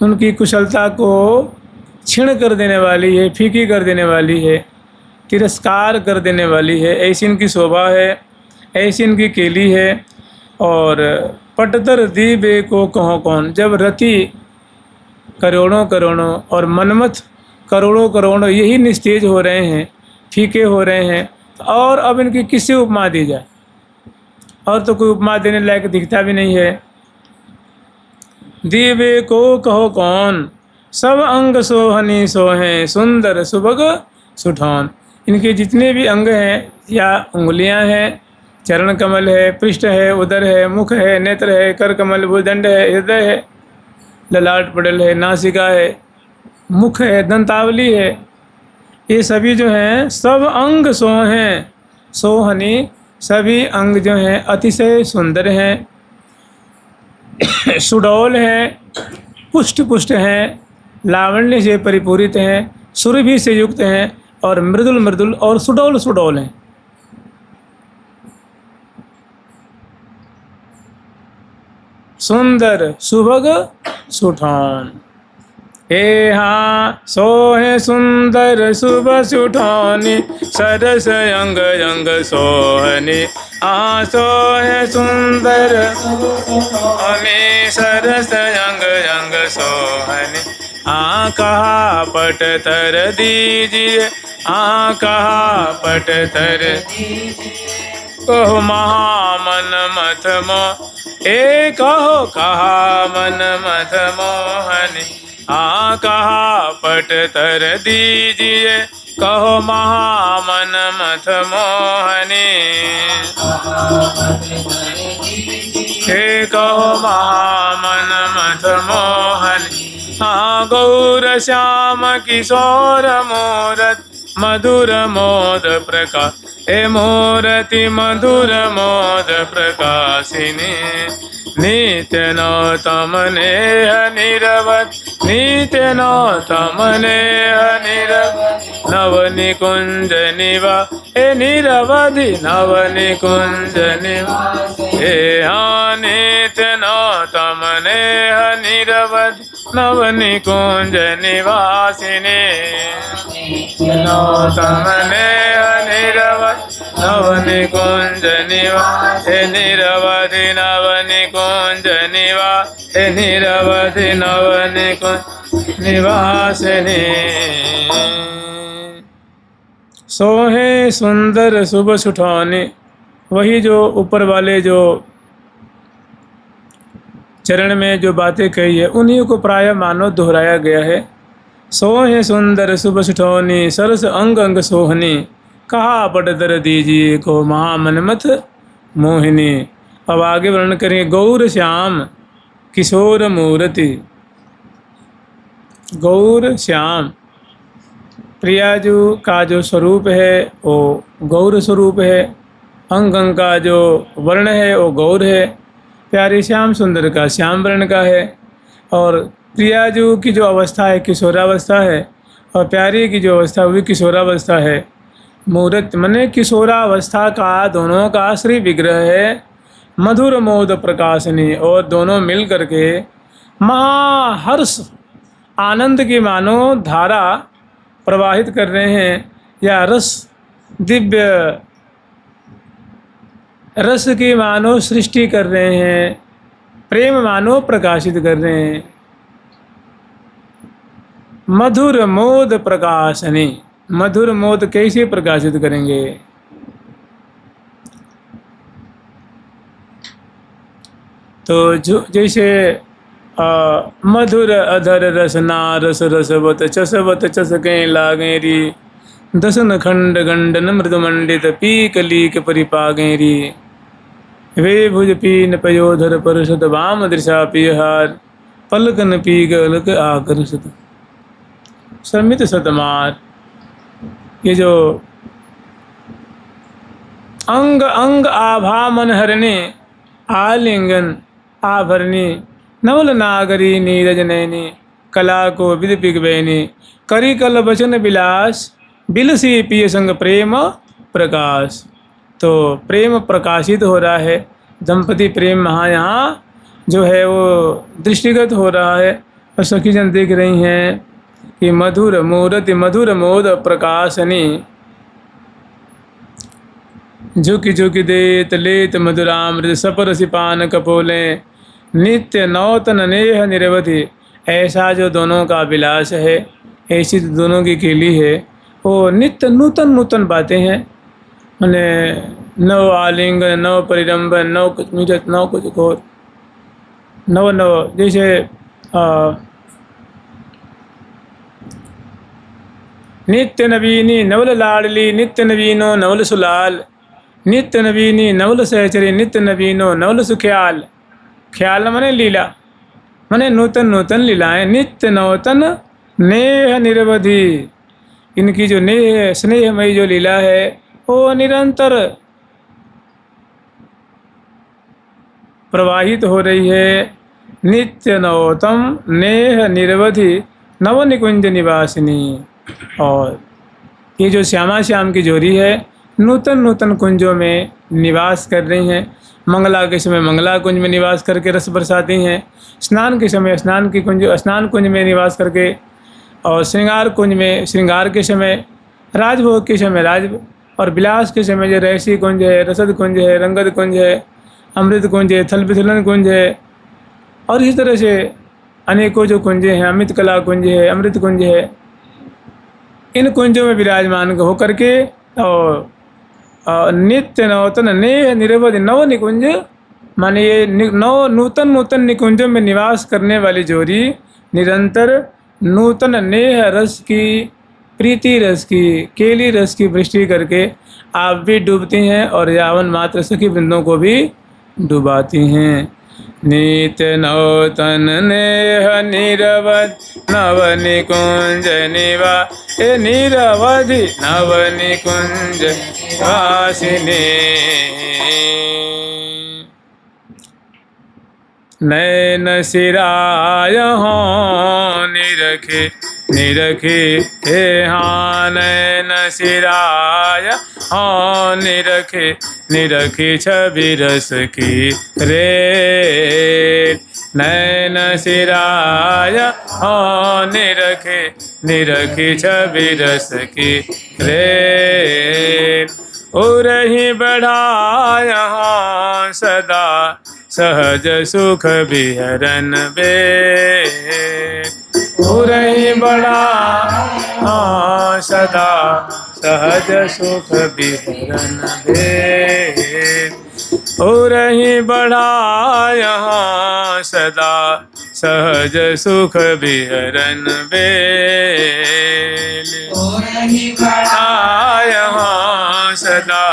उनकी कुशलता को क्षीण कर देने वाली है, फीकी कर देने वाली है, तिरस्कार कर देने वाली है। ऐसी इनकी शोभा है, ऐसी इनकी केली है। और पटतर दीबे को कहो कौन, जब रति करोड़ों करोड़ों और मनमथ करोड़ों करोड़ों यही निस्तेज हो रहे हैं, फीके हो रहे हैं, और अब इनकी किससे उपमा दी जाए? और तो कोई उपमा देने लायक दिखता भी नहीं है। दीबे को कहो कौन, सब अंग सोहनी सोहें, सुंदर सुभग सुठौन। इनके जितने भी अंग हैं, या उंगलियां हैं, चरण कमल है, पृष्ठ है, उदर है, मुख है, नेत्र है, कर कमल, भुजदंड है, हृदय है, ललाट पटल है, नासिका है, मुख है, दंतावली है, ये सभी जो हैं सब अंग सोहें, सोहनी सभी अंग जो हैं अतिशय सुंदर हैं, सुडौल हैं, पुष्ट पुष्ट हैं, लावण्य से परिपूरित हैं, सुरभि से युक्त हैं, और मृदुल मृदुल और सुडौल सुडौल हैं। सुंदर सुभग सुठौन, हे हाँ सोहे सुंदर शुभ सुठौनी, सरस अंग अंग सोहनी, हाँ सोहे सुंदर सुठौनी, सरस अंग अंग सोहनी। हाँ कहा पट तर दीजिए, हाँ कहा पट तर कहो महामन मथ मोह, ए कहो कहा मन मथ मोहनी। हाँ कहा पट तर दीजिए, कहो महामन मथ मोहनी, हे कहो महामन मथ मोहनी। हाँ गौर श्याम किशोर मूरत, मधुर मोद प्रकाश, हे मूर्ति मधुर मोद प्रकाशिनी, नित्य नौतम नेह निरवत, नित्य नौतम नेह निरवत, नव निकुंज निवा, हे निरवधि नव निकुंज निवा, हे हाँ नित्य नौतम नेह निरवत, नव निकुंज निवासिनी, नौतम नेह निरवत, नव निकुंज निवा, हे निरवधि नव निकुंज निवा, हे निरवधि नव निकुंज निवासिनी। सोहे सुंदर शुभ सुठौनी, वही जो ऊपर वाले जो चरण में जो बातें कही है उन्हीं को प्राय मानो दोहराया गया है। सोहे सुंदर शुभ सुठौनी, सरस अंग अंग सोहनी, कहा पट तर दीजिए, को महामनमथ मोहिनी। अब आगे वर्णन करेंगे। गौर श्याम किशोर मूर्ति, गौर श्याम प्रियाजू का जो स्वरूप है वो गौर स्वरूप है, अंग अंग का जो वर्ण है वो गौर है, प्यारे श्याम सुंदर का श्याम वर्ण का है, और प्रियाजू की जो अवस्था है किशोरावस्था है, और प्यारी की जो अवस्था हुई किशोरावस्था है। मूर्त मने किशोरावस्था का दोनों का श्री विग्रह है, मधुर मोद प्रकाशनी, और दोनों मिल करके महाहर्ष आनंद की मानो धारा प्रवाहित कर रहे हैं, या रस दिव्य रस की मानो सृष्टि कर रहे हैं, प्रेम मानो प्रकाशित कर रहे हैं। मधुर मोद प्रकाशनी, मधुर मोद कैसे प्रकाशित करेंगे? तो जो जैसे मधुर अधर रसना रस रसवत चसवत चसकें लागेरी, दसन खंड गंडन मृदुमंडित पीक लीक परिपागेरी, वे भुज पीन पयोधर परषद वाम दृशा पियहार, पलकन पी गलक आकर्षित समित सतमार। ये जो अंग अंग आभा मन हरने, आलिंगन आभरणी, नवल नागरी नीरज नैनी, कला को विद पिगबैनी, करी कल बचन विलास, बिलसी पिय संग प्रेम प्रकाश। तो प्रेम प्रकाशित हो रहा है, दंपति प्रेम यहाँ जो है वो दृष्टिगत हो रहा है, और सखी जन देख रही हैं कि मधुर मूर्ति मधुर मोद प्रकाशनी, झुकी झुकी देत लेत मधुरामृत सपरसी पान कपोले, नित्य नौतन नेह निरवधि। ऐसा जो दोनों का विलास है, ऐसी तो दोनों की केली है, वो नित्य नूतन नूतन बातें हैं। मैंने नव आलिंगन, नव परिरंभन, नव कुछ मिजत, नव कुछ घोर, नव नव, जैसे नित्य नवीनी नवल लाडली, नित्य नवीनो नवल सुलाल, नित्य नवीनी नवल सहचरी, नित्य नवीनो नवल सुख्याल। ख्याल मने लीला, मने नूतन नूतन लीलाएं, नित्य नूतन नेह निरवधि। इनकी जो नेह स्नेहमयी जो लीला है वो निरंतर प्रवाहित हो रही है। नित्य नवोतम नेह निरवधि नव निकुंज निवासिनी। और ये जो श्यामा श्याम की जोड़ी है नूतन नूतन कुंजों में निवास कर रही हैं। मंगला के समय मंगला कुंज में निवास करके रस बरसाती हैं, स्नान के समय स्नान कुंज में निवास करके, और श्रृंगार कुंज में श्रृंगार के समय, राजभोग के समय राज, और विलास के समय जो रहसी कुंज है, रसद कुंज है, रंगद कुंज है, अमृत कुंज है, थल विथलन कुंज है, और इस तरह से अनेकों जो कुंजे हैं, अमित कला कुंज है, अमृत कुंज है। इन कुंजों में विराजमान होकर के और नित्य नवतन नेह निरवधि नव निकुंज, माने ये नव नूतन नूतन निकुंजों में निवास करने वाली जोड़ी निरंतर नूतन नेह रस की, प्रीति रस की, केली रस की वृष्टि करके आप भी डूबती हैं और यावन मात्र सखी वृंदों को भी डुबाती हैं। नित्य नौतन नेह निरवधि नव निकुंज निरवधि नव निकुंज वासिनी। नैन सिराय हों निरखे निरखे हे हाँ, नैन सिराय हों निरखे निरखी छवि रस की रे। नैन सिराय हों निरखे निरखी छवि रस की रे। उरही बढ़ाय हाँ सदा सहज सुख विहरन बे। उरही बढ़ा हाँ सदा सहज सुख विहरन बे। उरही बढ़ा यहाँ सदा सहज सुख विहरन बेल। उरही बढ़ा यहाँ सदा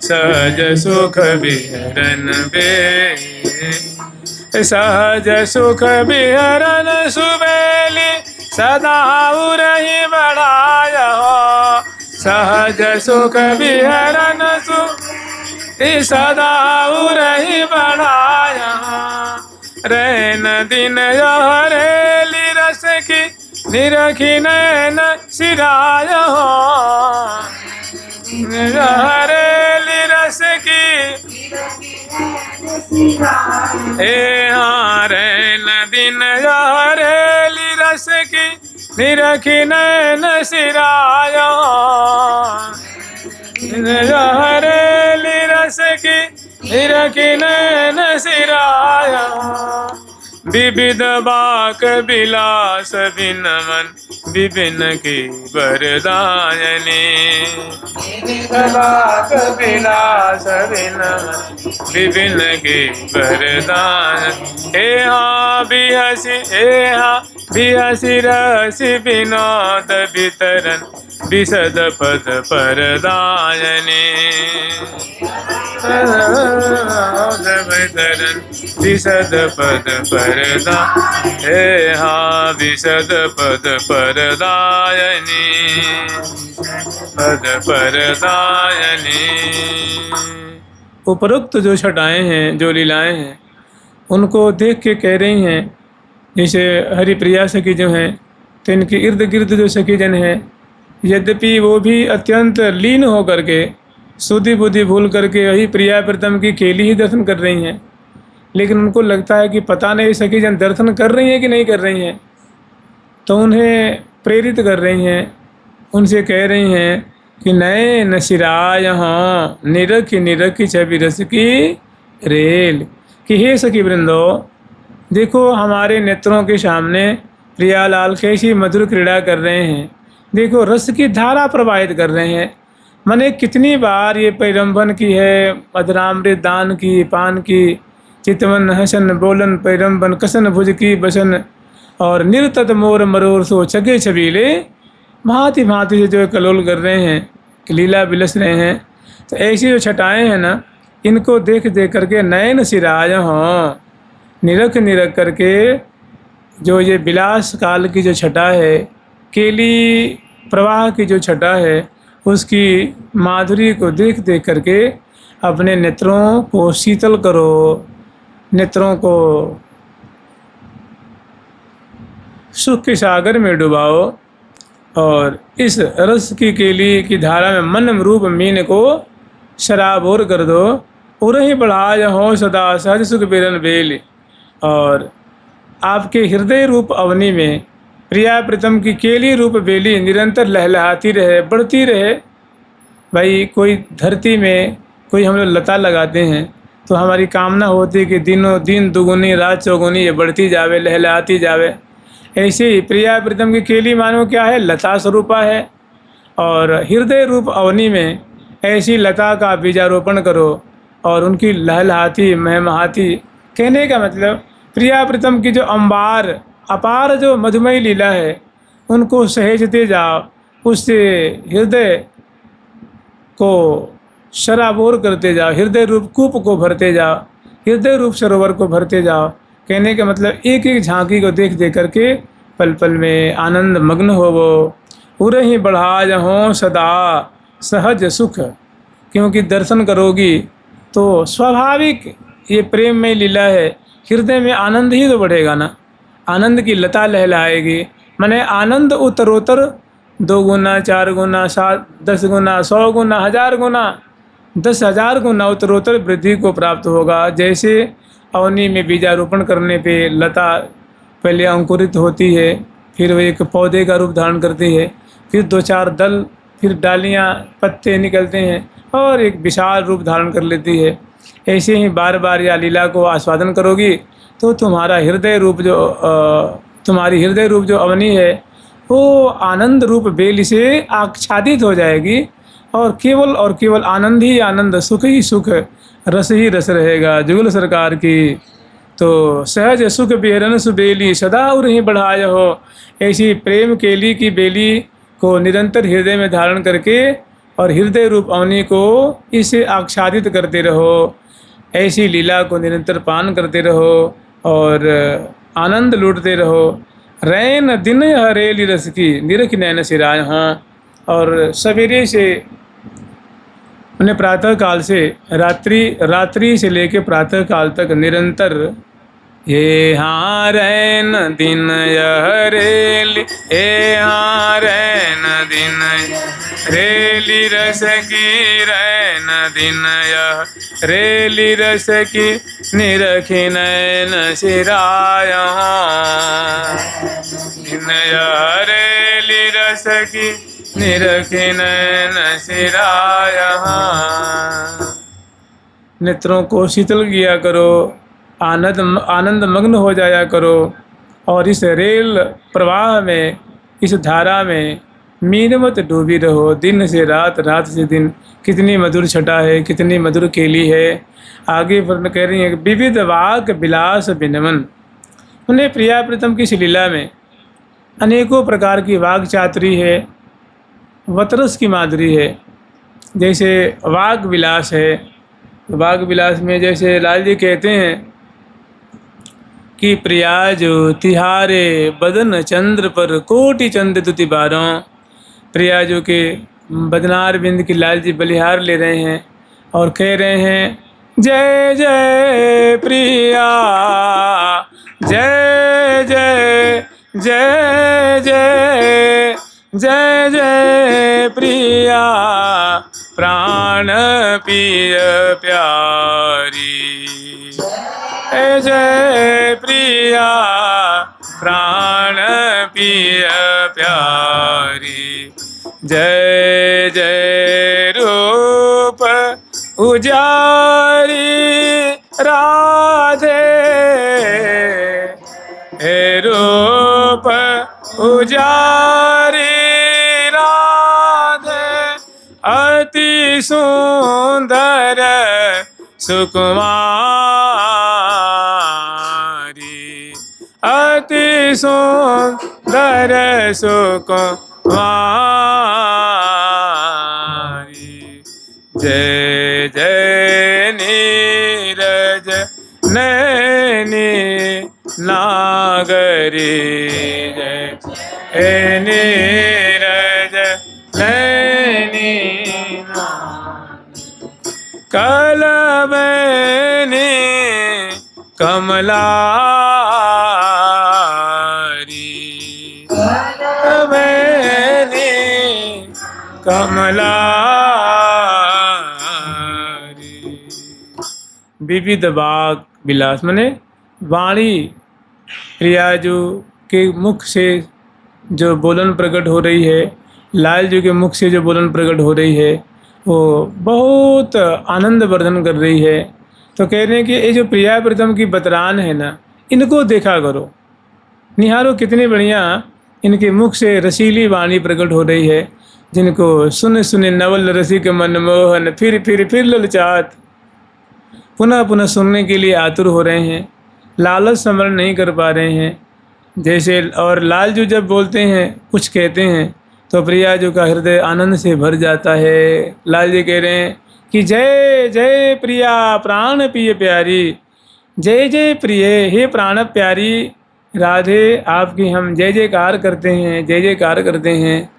सहज सुख विहरन बेल। सहज सुख विहरन सुबेली सदा उरही बढ़ाया हो। सहज सुख विहरन सदा उरही बढ़ाया। रैन दिन हरेली रस की निरखी नैन सिराय हो। हरेली रस की ए हाँ रैन दिन हरेली रस की निरखी नैन सिराय हो। हरेली रस की निरखी नैन सिराय हो। विविध बाक विलास बिन मन विपिन की वरदायनी। विविध बाक विलास बिन मन विपिन की वरदायनी। हे हाँ बिहसी हे हाँ बिहसी रसी विनोद वितरण विशद पद परदायनी। वितरण विशद पद परदा हे हाँ विशद पद परदायनी। पद परदायनी। उपरोक्त जो छटाएं हैं, जो लीलाएं हैं, उनको देख के कह रही हैं, जैसे हरिप्रिया सखी जो हैं तो इनके इर्द गिर्द जो सखी जन हैं, यद्यपि वो भी अत्यंत लीन हो करके सुधि बुद्धि भूल करके वही प्रिया प्रीतम की केली ही दर्शन कर रही हैं, लेकिन उनको लगता है कि पता नहीं सखी जन दर्शन कर रही हैं कि नहीं कर रही हैं। तो उन्हें प्रेरित कर रही हैं, उनसे कह रही हैं कि नयन सिराय यहाँ निरख निरख छवि रस की रेल, कि हे सखी वृंदो, देखो हमारे नेत्रों के सामने प्रियालाल कैसी मधुर क्रीड़ा कर रहे हैं, देखो रस की धारा प्रवाहित कर रहे हैं। मैंने कितनी बार ये पैरंबन की है, मधुरामृत दान की, पान की, चितवन हसन बोलन पैरंबन कसन भुज की बसन, और निरतत मोर मरोर सो छगे छबीले, भांति भांति से जो कलोल कर रहे हैं, लीला बिलस रहे हैं। तो ऐसी जो छटाएँ हैं ना, इनको देख देख करके नयन सिराय हों, निरख निरख करके जो ये विलास काल की जो छटा है, केली प्रवाह की जो छटा है, उसकी माधुरी को देख देख करके अपने नेत्रों को शीतल करो, नेत्रों को सुख के सागर में डुबाओ, और इस रस की केली की धारा में मन रूप मीन को शराबोर कर दो। उरही बढ़ाय हो सदा सहज सुख बेरन बेल, और आपके हृदय रूप अवनी में प्रिया प्रीतम की केली रूप बेली निरंतर लहलहाती रहे, बढ़ती रहे। भाई कोई धरती में कोई हम लोग लता लगाते हैं तो हमारी कामना होती है कि दिनों दिन दुगुनी रात चौगुनी ये बढ़ती जावे, लहलहाती जावे। ऐसे ही प्रिया प्रीतम की केली मानो क्या है, लता स्वरूपा है, और हृदय रूप अवनी में ऐसी लता का बीजारोपण करो और उनकी लहलहाती महमहाती, कहने का मतलब प्रिया प्रीतम की जो अंबार अपार जो मधुमयी लीला है, उनको सहेजते जाओ, उससे हृदय को शराबोर करते जाओ, हृदय रूप कूप को भरते जाओ, हृदय रूप सरोवर को भरते जाओ। कहने का मतलब एक एक झांकी को देख देख करके पल पल में आनंद मग्न होवो। उरही बढ़ाय हों सदा सहज सुख, क्योंकि दर्शन करोगी तो स्वाभाविक ये प्रेम में लीला है, हृदय में आनंद ही तो बढ़ेगा ना, आनंद की लता लहलाएगी। माने आनंद उत्तरोत्तर 2 गुना 4 गुना 7 10 गुना 100 गुना 1000 गुना 10,000 गुना उत्तरोत्तर वृद्धि को प्राप्त होगा। जैसे अवनी में बीजारोपण करने पे लता पहले अंकुरित होती है, फिर वो एक पौधे का रूप धारण करती है, फिर 2-4 दल, फिर डालियाँ पत्ते निकलते हैं और एक विशाल रूप धारण कर लेती है। ऐसे ही बार बार या लीला को आस्वादन करोगी तो तुम्हारा हृदय रूप जो तुम्हारी हृदय रूप जो अवनी है वो आनंद रूप बेल से आच्छादित हो जाएगी, और केवल आनंद ही आनंद, सुख ही सुख, रस ही रस रहेगा। जुगल सरकार की तो सहज सुख बेरन सुबेली सदा उरही बढ़ाय हो। ऐसी प्रेम केली की बेली को निरंतर हृदय में धारण करके और हृदय रूप अवनी को इसे आच्छादित करते रहो, ऐसी लीला को निरंतर पान करते रहो और आनंद लूटते रहो। रैन दिन हरेली रस की निरख नैन सिराय हों, और सवेरे से उन्हें प्रातः काल से रात्रि से लेकर प्रातः काल तक निरंतर ये हाँ रैन दिन यह रेली, ये हाँ रैन दिन रेली रस की, रैन दिन यह रेली रस की निरखी नैन सिराय दिन यह रेली रस की निरखी नैन सिराय। नेत्रों को शीतल किया करो, आनंद मग्न हो जाया करो, और इस रेल प्रवाह में, इस धारा में मीन मत डूबी रहो। दिन से रात, रात से दिन, कितनी मधुर छटा है, कितनी मधुर केली है। आगे पर कह रही है विविध वाक विलास बिनमन। उन्हें प्रिया प्रीतम की इस लीला में अनेकों प्रकार की वाक चातुरी है, वतरस की माधुरी है। जैसे वाक विलास है, वाक विलास में जैसे लाल जी कहते हैं कि प्रिया जो तिहारे बदन चंद्र पर कोटि चंद्र तुति बारों। प्रिया जो के बदनार बिंद की लाल जी बलिहार ले रहे हैं और कह रहे हैं जय जय प्रिया, जय जय जय जय जय जय प्रिया, प्राण पिय प्यारी, जय प्रिया प्राण पिय जय जय रूप उजारी राधे, हे रूप उजारी राधे, अति सुंदर सुकुमारी, अति सुंदर सुकुमारी। जय जय नीरज नैनी नागरी, जय नीरज नैनी कलमैनी कमलारी, कलमैनी कमलारी। विविध बाग विलास मने वाणी प्रियाजू के मुख से जो बोलन प्रकट हो रही है, लाल जी के मुख से जो बोलन प्रकट हो रही है, वो बहुत आनंद वर्धन कर रही है। तो कह रहे हैं कि ये जो प्रिया प्रीतम की बतरान है ना, इनको देखा करो, निहारो कितनी बढ़िया इनके मुख से रसीली वाणी प्रकट हो रही है, जिनको सुन सुने नवल रसिक मनमोहन, फिर ललचात, पुनः पुनः सुनने के लिए आतुर हो रहे हैं, लालच समरण नहीं कर पा रहे हैं। जैसे और लालजू जब बोलते हैं, कुछ कहते हैं, तो प्रियाजू का हृदय आनंद से भर जाता है। लाल जी कह रहे हैं कि जय जय प्रिया प्राण प्रिय प्यारी, जय जय प्रिय हे प्राण प्यारी राधे, आपकी हम जय जयकार करते हैं, जय जयकार करते हैं।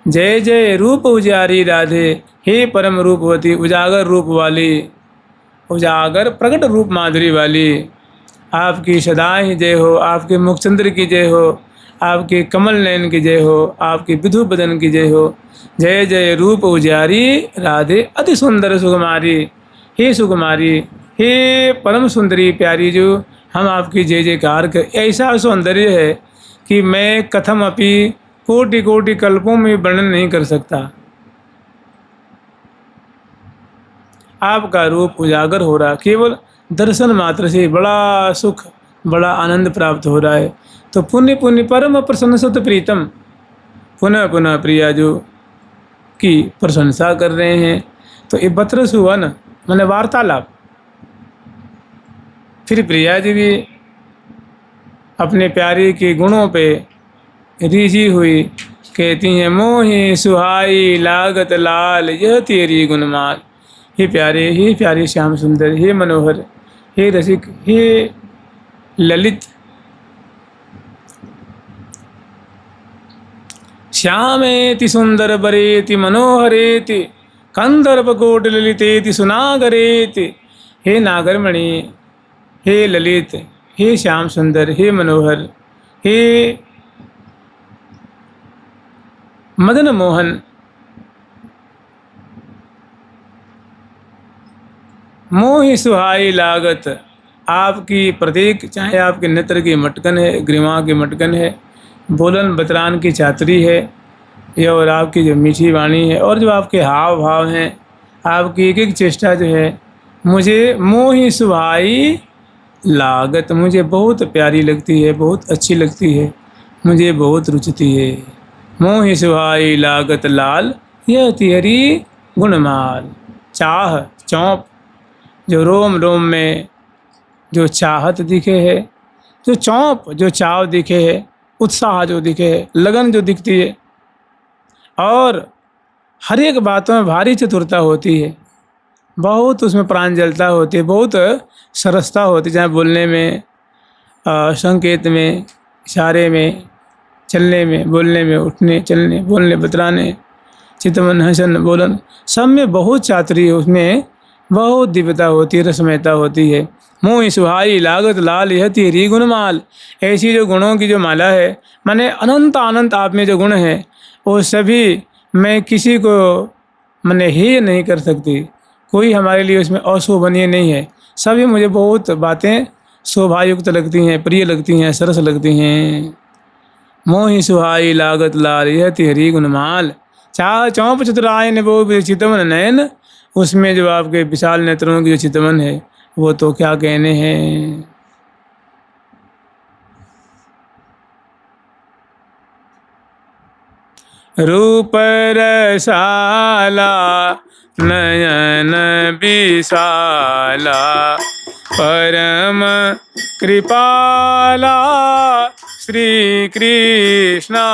जय जय रूप उजारी राधे, हे परम रूपवती, उजागर रूप वाली, उजागर प्रकट रूप माधुरी वाली, आपकी सदाएं ही जय हो, आपके मुखचंद्र की जय हो, आपके कमल नयन की जय हो, आपके विधु बदन की जय हो। जय जय रूप उजारी राधे, अति सुंदर सुकुमारी, हे सुकुमारी, हे परम सुंदरी प्यारी, जो हम आपकी जय जयकार कर। ऐसा सौंदर्य है कि मैं कथम अपि कोटि कोटि कल्पों में वर्णन नहीं कर सकता। आपका रूप उजागर हो रहा, केवल दर्शन मात्र से बड़ा सुख, बड़ा आनंद प्राप्त हो रहा है। तो पुण्य पुण्य परम प्रसन्न सुत प्रीतम, पुनः पुनः प्रियाजू की प्रशंसा कर रहे हैं। तो ये बतरस हुआ ना, मैंने वार्तालाप। फिर प्रिया जी भी अपने प्यारे के गुणों पे रीझी हुई कहती हैं, मोहि सुहाई लागत लाल, यह तेरी गुणमाल। हे प्यारे श्याम सुंदर, हे मनोहर, हे रसिक, हे ललित, श्यामेति सुंदर बरेति मनोहरेति, कंदर्प कोट ललितेति सुनागरेति। हे नागरमणि, हे ललित, हे श्याम सुंदर, हे मनोहर, हे मदन मोहन, मोहि सुहाई लागत, आपकी प्रत्येक, चाहे आपके नेत्र की मटकन है, ग्रीवा की मटकन है, बोलन बतरान की चातरी है, या और आपकी जो मीठी वाणी है, और जो आपके हाव भाव हैं, आपकी एक एक चेष्टा जो है, मुझे मोहि सुहाई लागत, मुझे बहुत प्यारी लगती है, बहुत अच्छी लगती है, मुझे बहुत रुचती है। मोहि सुहाई लागत लाल, यह तेरी गुणमाल। चाह, चौंप, जो रोम रोम में जो चाहत दिखे है, जो चौंप, जो चाव दिखे है, उत्साह जो दिखे है, लगन जो दिखती है, और हर एक बातों में भारी चतुरता होती है, बहुत उसमें प्रांजलता होती है, बहुत सरसता होती है, चाहे बोलने में, संकेत में, इशारे में, चलने में, बोलने में, उठने, चलने, बोलने, बतराने, चितवन, हसन, बोलन, सब में बहुत चातुरी है, उसमें बहुत दिव्यता होती है, रसमयता होती है। मोहि सुहाई लागत लाल, यह तेरी गुणमाल। ऐसी जो गुणों की जो माला है, माने अनंत अनंत आप में जो गुण है, वो सभी मैं किसी को मैंने हेय नहीं कर सकती, कोई हमारे लिए उसमें अशोभनीय नहीं है। सभी मुझे बहुत बातें शोभायुक्त लगती हैं, प्रिय लगती हैं, सरस लगती हैं। मोहि सुहाई लागत लाल, यह तेरी गुणमाल। चाह चौंप चतुरायन वो चितवन नयन, उसमें जो आपके विशाल नेत्रों की जो चितवन है वो तो क्या कहने हैं। रूप रसाला नयन विशाला, परम कृपाला श्री कृष्णा।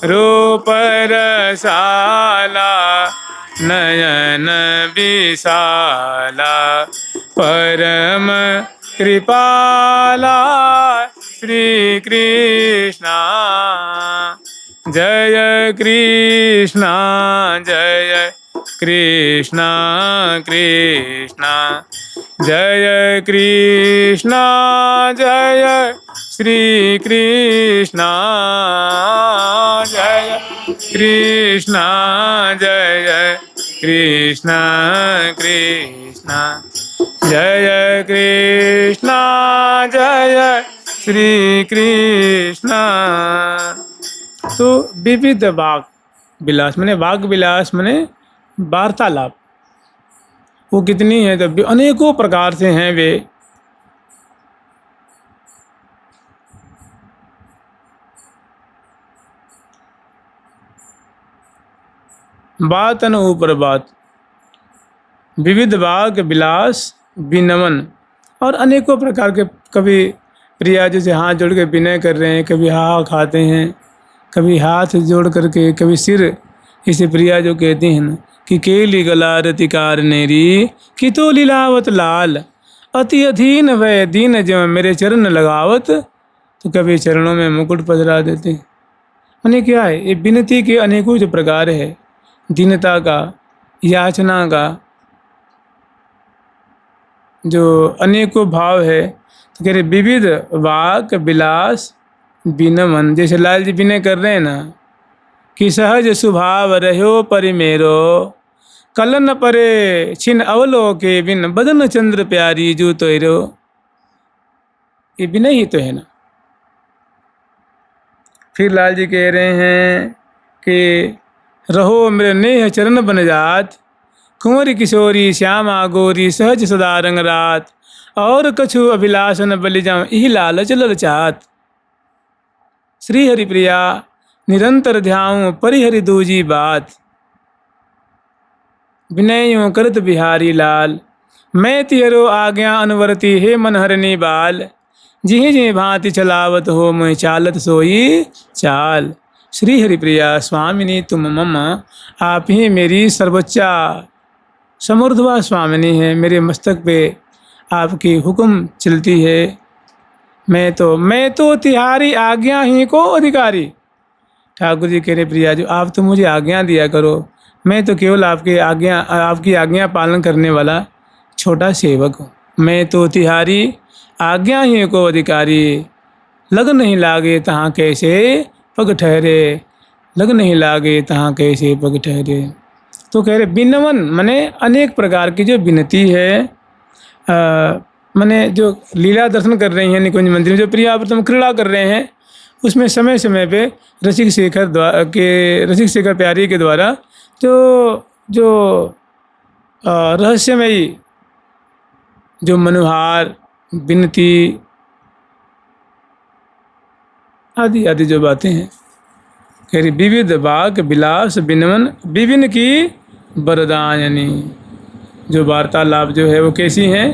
रूप रसाला नयन विशाला, परम कृपाला श्री कृष्णा। जय कृष्णा जय कृष्णा कृष्णा, जय कृष्णा जय श्री कृष्णा। जय कृष्णा जय कृष्णा कृष्णा, जय कृष्णा जय श्री कृष्णा। तो विविध वाग विलास माने वाग विलास माने वार्तालाप, वो कितनी है तो अनेकों प्रकार से हैं वे। बात न ऊपर बात, विविध वाग विलास विनमन, और अनेकों प्रकार के कभी प्रिया जैसे हाथ जोड़ के विनय कर रहे हैं, कभी हा खाते हैं, कभी हाथ जोड़ करके, कभी सिर, इसे प्रिया जो कहती हैं ना कि केली गला रतिकार नेरी कि तो लीलावत लाल, अति अधीन वह दीन जो मेरे चरण लगावत। तो कभी चरणों में मुकुट पधरा देते हैं। माने क्या है, ये विनती के अनेकों जो प्रकार है, दीनता का, याचना का जो अनेकों भाव है। तो कह रहे विविध वाक विलास विनमन, जैसे लाल जी विनय कर रहे हैं ना कि सहज स्वभाव रहो परिमेरो, कलन परे छिन अवलोके बिन बदन चंद्र प्यारी जो तोरो। ये विनय ही तो है ना। फिर लाल जी कह रहे हैं कि रहो मेरे नेह चरण बन जात, कुंवरी किशोरी श्यामा गोरी सहज सदा रंग रात, और कछु अभिलाष न बलि जाऊं यही लालच ललचात। श्री हरि प्रिया निरंतर ध्याऊं परिहरि दूजी बात, विनयों करत बिहारी लाल, मैं तिहरो आज्ञा अनुवर्ती हे मनहरनी बाल, जिहि जिहि भांति चलावत हो मैं चालत सोई चाल। श्री हरि प्रिया स्वामिनी तुम मम, आप ही मेरी सर्वोच्चा समूर्ध्वा स्वामिनी है, मेरे मस्तक पे आपकी हुक्म चलती है। मैं तो तिहारी आज्ञा ही को अधिकारी। ठाकुर जी कह रहे प्रिया जो आप तो मुझे आज्ञा दिया करो, मैं तो केवल आपकी आज्ञा पालन करने वाला छोटा सेवक हूँ। मैं तो तिहारी आज्ञा ही को अधिकारी, लग नहीं लागे तहाँ कैसे पग ठहरे, लग नहीं लागे तहाँ कैसे पग ठहरे। तो कह रहे विनमन माने अनेक प्रकार की जो विनती है, माने जो लीला दर्शन कर रही हैं निकुंज मंदिर में, जो प्रियाव्रतम क्रीड़ा कर रहे हैं, उसमें समय समय पे रसिक शेखर प्यारी के द्वारा जो रहस्यमयी जो मनुहार विनती आदि आदि जो बातें हैं, कह रही विविध वाक विलास विनमन विभिन्न की वरदायनी। जो वार्तालाप जो है वो कैसी हैं,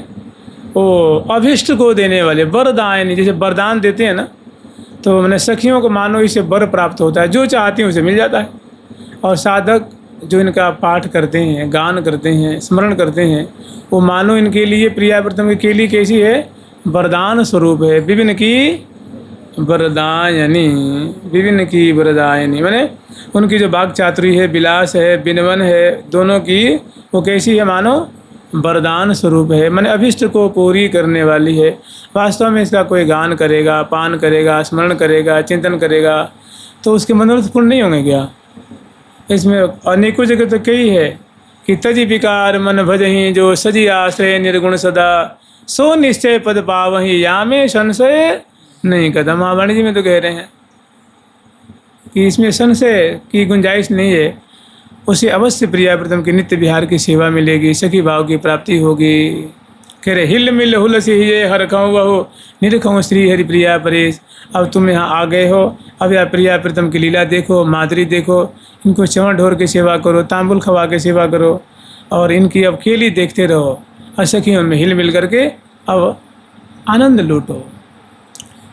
वो अभिष्ट को देने वाले वरदायनी। जैसे वरदान देते हैं ना, तो मैंने सखियों को मानो इससे वर प्राप्त होता है, जो चाहती हैं उसे मिल जाता है। और साधक जो इनका पाठ करते हैं, गान करते हैं, स्मरण करते हैं, वो मानो इनके लिए प्रियाव्रतम के लिए कैसी है, वरदान स्वरूप है। विभिन्न की वरदायनी, विभिन्न की वरदायनी माने उनकी जो वाक् चातुरी है, विलास है, विनमन है, दोनों की वो कैसी है, मानो वरदान स्वरूप है, माने अभिष्ट को पूरी करने वाली है। वास्तव में इसका कोई गान करेगा, पान करेगा, स्मरण करेगा, चिंतन करेगा, तो उसके मनोरथ पूर्ण नहीं होंगे क्या। इसमें अनेकों जगह तो कई है कि तजी विकार मन भजही, जो सजी आश्रय निर्गुण सदा, सो निश्चय पद पावही, या में संशय नहीं कदम। महावाणी जी में तो कह रहे हैं कि इसमें संशय की गुंजाइश नहीं है, उसे अवश्य प्रिया प्रीतम की नित्य विहार की सेवा मिलेगी, सखी भाव की प्राप्ति होगी। कह रहे हिल मिल हुल से ये हर कहूँ वहु निरखूँ श्री हरि प्रिया परेश। अब तुम यहाँ आ गए हो, अब यह प्रिया प्रीतम की लीला देखो, माधुरी देखो, इनको चवन ढोर के सेवा करो, तांबुल खवा के सेवा करो और इनकी अब खेली देखते रहो और सखियों में हिल मिल करके अब आनंद लूटो।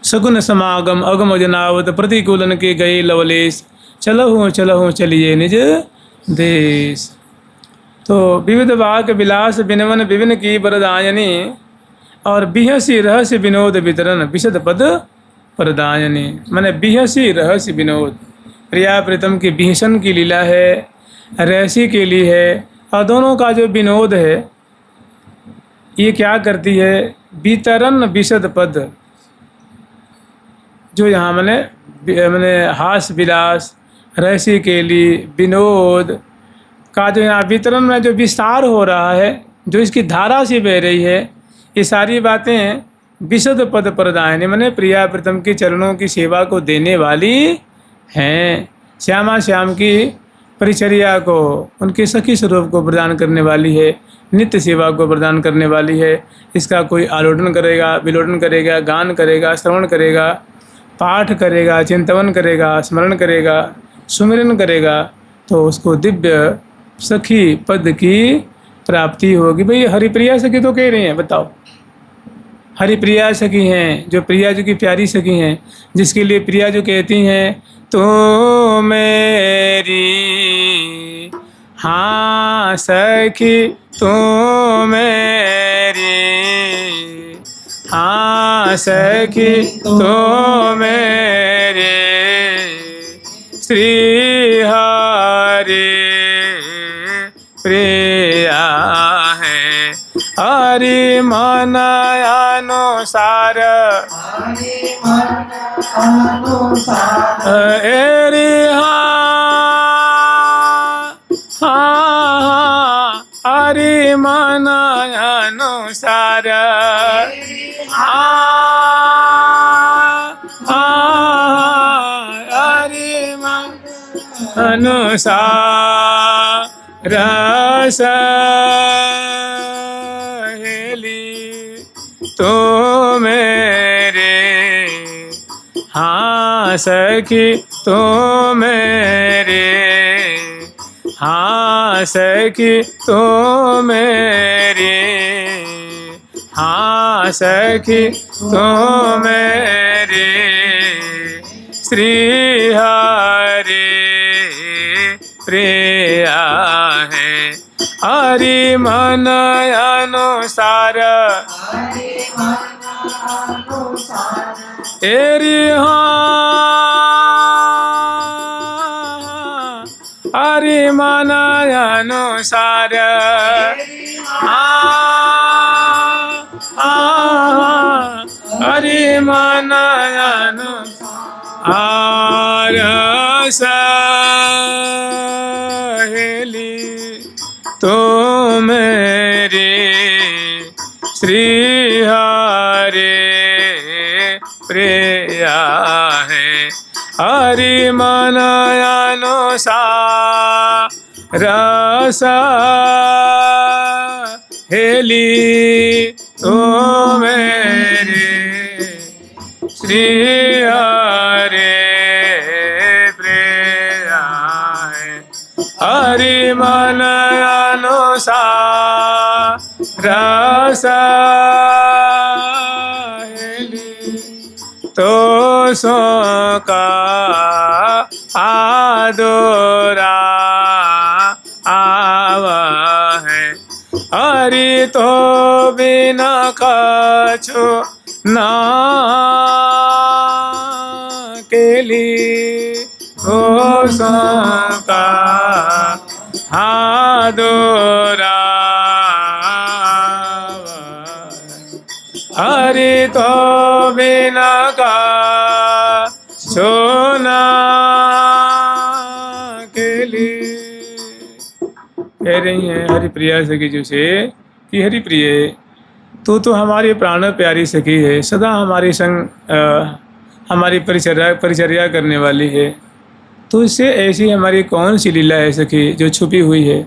सगुन समागम अगम जनावत प्रतिकूलन के गए लवलेश, चलहूँ चलिए निज देश। तो विविध वाक विलास बिनवन विभिन्न की वरदायनी और बिहसी रहस्य विनोद वितरण विशद पद प्रदायनी। मैंने बिहसी रहस्य विनोद, प्रिया प्रीतम की बिहसन की लीला है, रहस्य के लिए है, और दोनों का जो विनोद है ये क्या करती है, वितरण विशद पद, जो यहाँ मैंने हास विलास रहस्य के लिए विनोद का जो यहाँ वितरण में जो विस्तार हो रहा है, जो इसकी धारा से बह रही है, ये सारी बातें विशद पद प्रदायनी मैंने प्रिया प्रीतम के चरणों की सेवा को देने वाली हैं। श्यामा श्याम की परिचर्या को, उनके सखी स्वरूप को प्रदान करने वाली है, नित्य सेवा को प्रदान करने वाली है। इसका कोई आलोडन करेगा, विलोडन करेगा, गान करेगा, श्रवण करेगा, पाठ करेगा, चिंतवन करेगा, स्मरण करेगा, सुमिरन करेगा, तो उसको दिव्य सखी पद की प्राप्ति होगी। भाई हरिप्रिया सखी तो कह रही हैं, बताओ हरिप्रिया सखी हैं, जो प्रिया जी की प्यारी सखी हैं, जिसके लिए प्रिया जो कहती हैं तो मेरी हाँ सखी तो मेरी हाँ सखी तो मेरे श्री हरि प्रिया है। हरि मन अनुसार एरी हाँ हरि मन अनुसार हरि मन अनुसार सहेली तो मेरे हाँ सखी तो मेरे हाँ सखी तो मेरे हाँ सखी तो मेरे श्री हरि प्रिया है। हरि मन अनुसार एरी हाँ हरि मन अनुसार हरि मन अनुसार सहेली तो मेरी श्री हरि प्रिया है। हरि मन अनुसार सहेली तो मेरे श्री हरि प्रिया है। हरि मन अनुसार सहेली तो सो का आदोरा आवा है। हरि तो बिना कछु ना केली तो सो का आदोरा हरि तो बिना का सोना के लिए। कह रही हैं हरिप्रिया सखी जी से कि हरिप्रिय तू तो हमारी प्राण प्यारी सखी है, सदा हमारी संग हमारी परिचर्या करने वाली है। तुझसे ऐसी हमारी कौन सी लीला है सखी जो छुपी हुई है।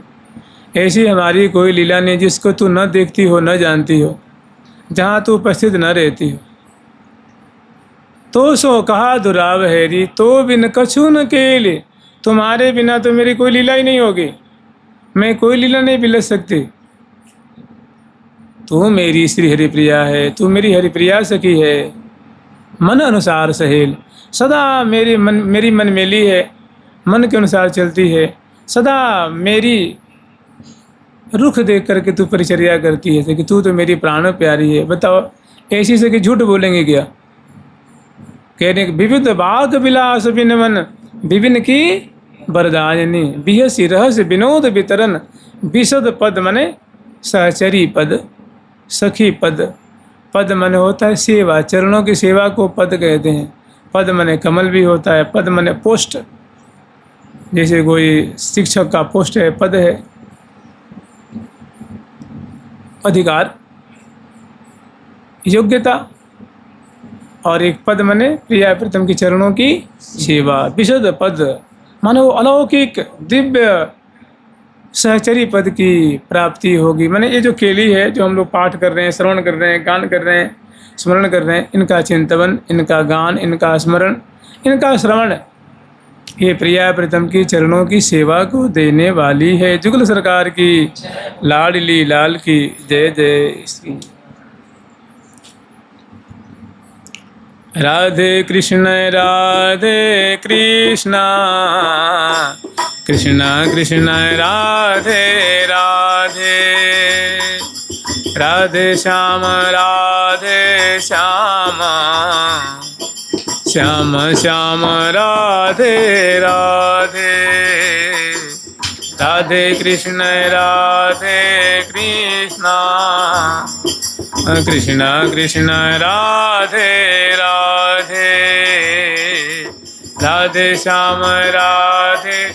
ऐसी हमारी कोई लीला नहीं जिसको तू न देखती हो न जानती हो, जहाँ तू उपस्थित न रहती हो। तो सो कहा दुराव हैरी, तो बिन कछु न केले, तुम्हारे बिना तो मेरी कोई लीला ही नहीं होगी, मैं कोई लीला नहीं बिलस सकती। तू मेरी श्री हरिप्रिया है, तू मेरी हरिप्रिया सखी है। मन अनुसार सहेल, सदा मेरी मन मेली है, मन के अनुसार चलती है। सदा मेरी रुख देख करके तू परिचर्या करती है कि तू तो मेरी प्राण प्यारी है। बताओ ऐसी से कि झूठ बोलेंगे क्या। कहने विविध बाग विलास बिन मन, विभिन्न की बरदायनी, बिहसी रहस विनोद वितरन, विशद पद मने सहचरी पद, सखी पद। पद मन होता है सेवा, चरणों की सेवा को पद कहते हैं। पद मने कमल भी होता है, पद मने पोस्ट, जैसे कोई शिक्षक का पोस्ट है, पद है अधिकार, योग्यता। और एक पद मने प्रिया प्रीतम की चरणों की सेवा। विशद पद मानो वो अलौकिक दिव्य सहचरी पद की प्राप्ति होगी। माने ये जो केली है, जो हम लोग पाठ कर रहे हैं, श्रवण कर रहे हैं, गान कर रहे हैं, स्मरण कर रहे हैं, इनका चिंतन, इनका गान, इनका स्मरण, इनका श्रवण, ये प्रिया प्रीतम की चरणों की सेवा को देने वाली है। जुगल सरकार की लाडली लाल की जय जय श्री। राधे कृष्ण कृष्ण कृष्ण राधे राधे, राधे श्याम श्याम श्याम राधे राधे, राधे कृष्ण कृष्ण कृष्ण राधे राधे, राधे श्याम राधे।